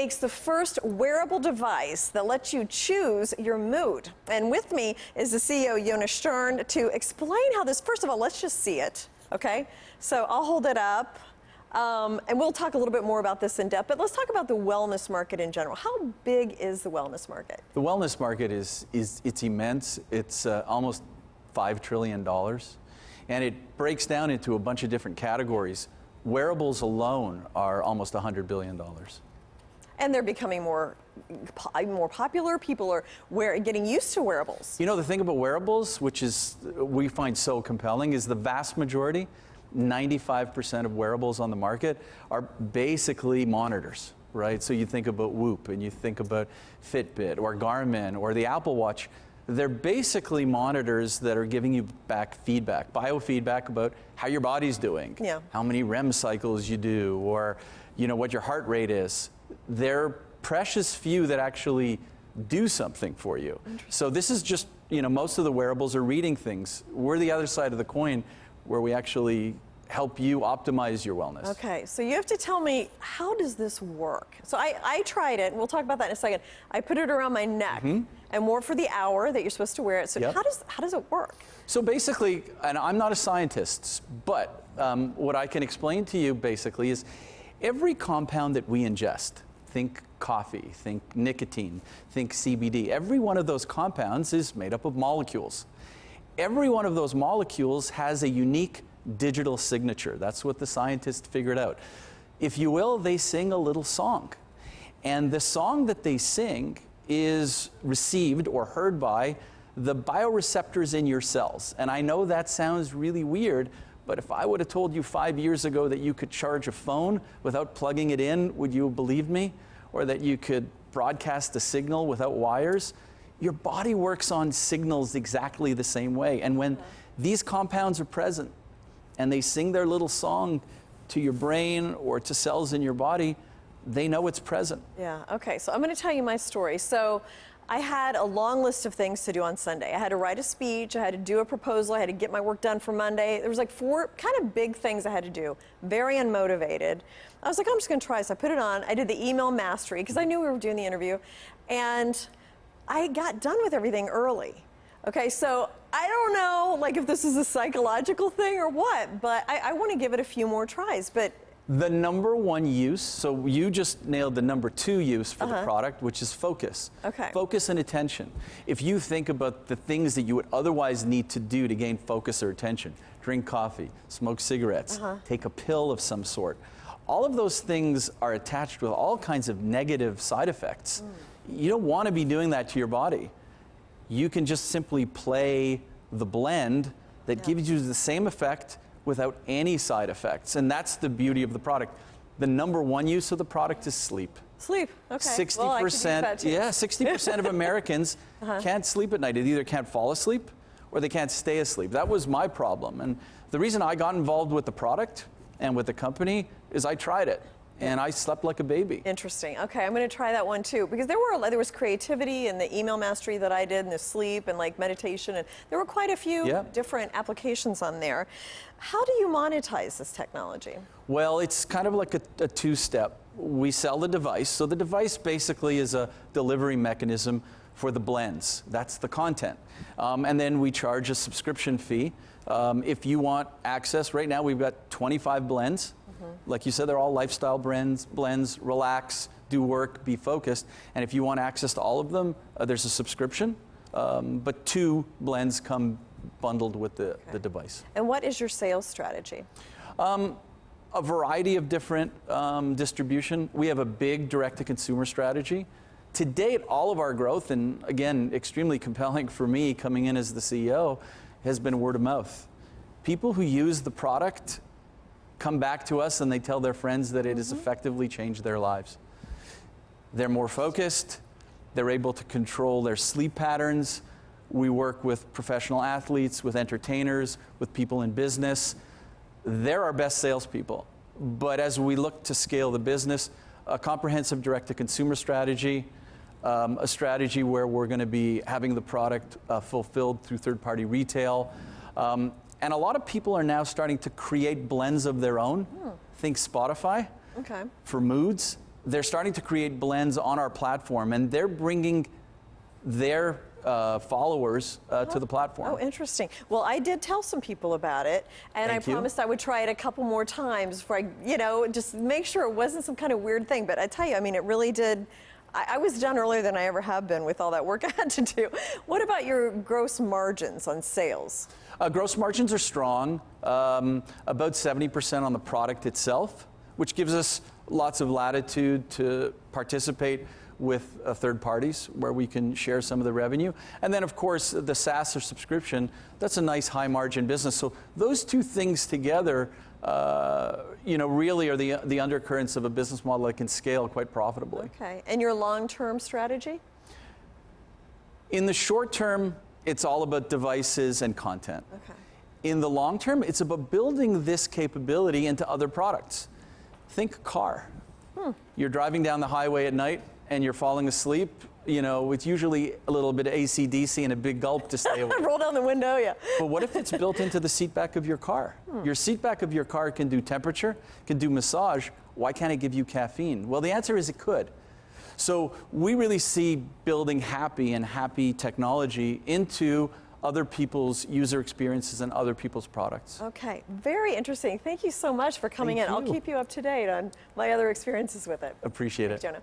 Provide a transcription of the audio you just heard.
makes the first wearable device that lets you choose your mood. And with me is the CEO, Yona Shtern, to explain how this, first of all, let's just see it, okay? So I'll hold it up. And we'll talk a little bit more about this in depth, but let's talk about the wellness market in general. How big is the wellness market? The wellness market it's immense. It's almost $5 trillion. And it breaks down into a bunch of different categories. Wearables alone are almost $100 billion. And they're becoming more popular. People are getting used to wearables. You know, the thing about wearables, which is we find so compelling, is the vast majority, 95% of wearables on the market are basically monitors, right? So you think about Whoop and you think about Fitbit or Garmin or the Apple Watch. They're basically monitors that are giving you back feedback, biofeedback about how your body's doing, how many REM cycles you do, or you know what your heart rate is. They're precious few that actually do something for you. So this is just, you know, most of the wearables are reading things. We're the other side of the coin, where we actually help you optimize your wellness. Okay, so you have to tell me, how does this work? So I tried it, and we'll talk about that in a second. I put it around my neck, and wore for the hour that you're supposed to wear it. So how does it work? So basically, and I'm not a scientist, but what I can explain to you basically is every compound that we ingest, think coffee, think nicotine, think CBD, every one of those compounds is made up of molecules. Every one of those molecules has a unique digital signature. That's what the scientists figured out. If you will, they sing a little song. And the song that they sing is received or heard by the bioreceptors in your cells. And I know that sounds really weird, but if I would have told you 5 years ago that you could charge a phone without plugging it in, would you have believed me? Or that you could broadcast a signal without wires? Your body works on signals exactly the same way. And when these compounds are present and they sing their little song to your brain or to cells in your body, they know it's present. Yeah, okay, so I'm gonna tell you my story. So I had a long list of things to do on Sunday. I had to write a speech, I had to do a proposal, I had to get my work done for Monday. There was like 4 kind of big things I had to do. Very unmotivated. I was like, I'm just gonna try this. I put it on, I did the email mastery because I knew we were doing the interview, and I got done with everything early. Okay, so I don't know like if this is a psychological thing or what, but I want to give it a few more tries. But the number one use, so you just nailed the number 2 use for the product, which is focus. Okay. Focus and attention. If you think about the things that you would otherwise need to do to gain focus or attention, drink coffee, smoke cigarettes, take a pill of some sort, all of those things are attached with all kinds of negative side effects. You don't want to be doing that to your body. You can just simply play the blend that gives you the same effect without any side effects. And that's the beauty of the product. The number 1 use of the product is sleep. Sleep, okay. 60%, well, I could use that too. 60% of Americans can't sleep at night. They either can't fall asleep or they can't stay asleep. That was my problem. And the reason I got involved with the product and with the company is I tried it. And I slept like a baby. Interesting. Okay, I'm going to try that one too, because there was creativity in the email mastery that I did, and the sleep and like meditation, and there were quite a few different applications on there. How do you monetize this technology? Well, it's kind of like a 2-step. We sell the device. So the device basically is a delivery mechanism for the blends. That's the content. And then we charge a subscription fee. If you want access, right now we've got 25 blends. Like you said, they're all lifestyle blends, relax, do work, be focused. And if you want access to all of them, there's a subscription. But 2 blends come bundled with the device. And what is your sales strategy? A variety of different distribution. We have a big direct-to-consumer strategy. To date, all of our growth, and again, extremely compelling for me coming in as the CEO, has been word of mouth. People who use the product come back to us and they tell their friends that it has effectively changed their lives. They're more focused, they're able to control their sleep patterns. We work with professional athletes, with entertainers, with people in business. They're our best salespeople. But as we look to scale the business, a comprehensive direct-to-consumer strategy, a strategy where we're going to be having the product fulfilled through third-party retail. And a lot of people are now starting to create blends of their own. Think Spotify for moods. they're starting to create blends on our platform, and they're bringing their followers to the platform. Oh, interesting. Well, I did tell some people about it, and Thank I you. promised I would try it a couple more times before I, just make sure it wasn't some kind of weird thing. But I tell you, I mean, it really did. I was done earlier than I ever have been with all that work I had to do. What about your gross margins on sales? Gross margins are strong, about 70% on the product itself, which gives us lots of latitude to participate with third parties where we can share some of the revenue. And then of course the SaaS or subscription, that's a nice high margin business. So those two things together really are the undercurrents of a business model that can scale quite profitably. Okay, and your long-term strategy? In the short term, it's all about devices and content. Okay. In the long term, it's about building this capability into other products. Think car. You're driving down the highway at night and you're falling asleep, it's usually a little bit of AC/DC and a big gulp to stay awake. Roll down the window, yeah. But what if it's built into the seat back of your car? Your seat back of your car can do temperature, can do massage. Why can't it give you caffeine? Well, the answer is it could. So we really see building Hapbee and Hapbee technology into other people's user experiences and other people's products. Okay, very interesting. Thank you so much for coming Thank in. I'll you. keep you up to date on my other experiences with it. Appreciate Thanks, it. Jonah.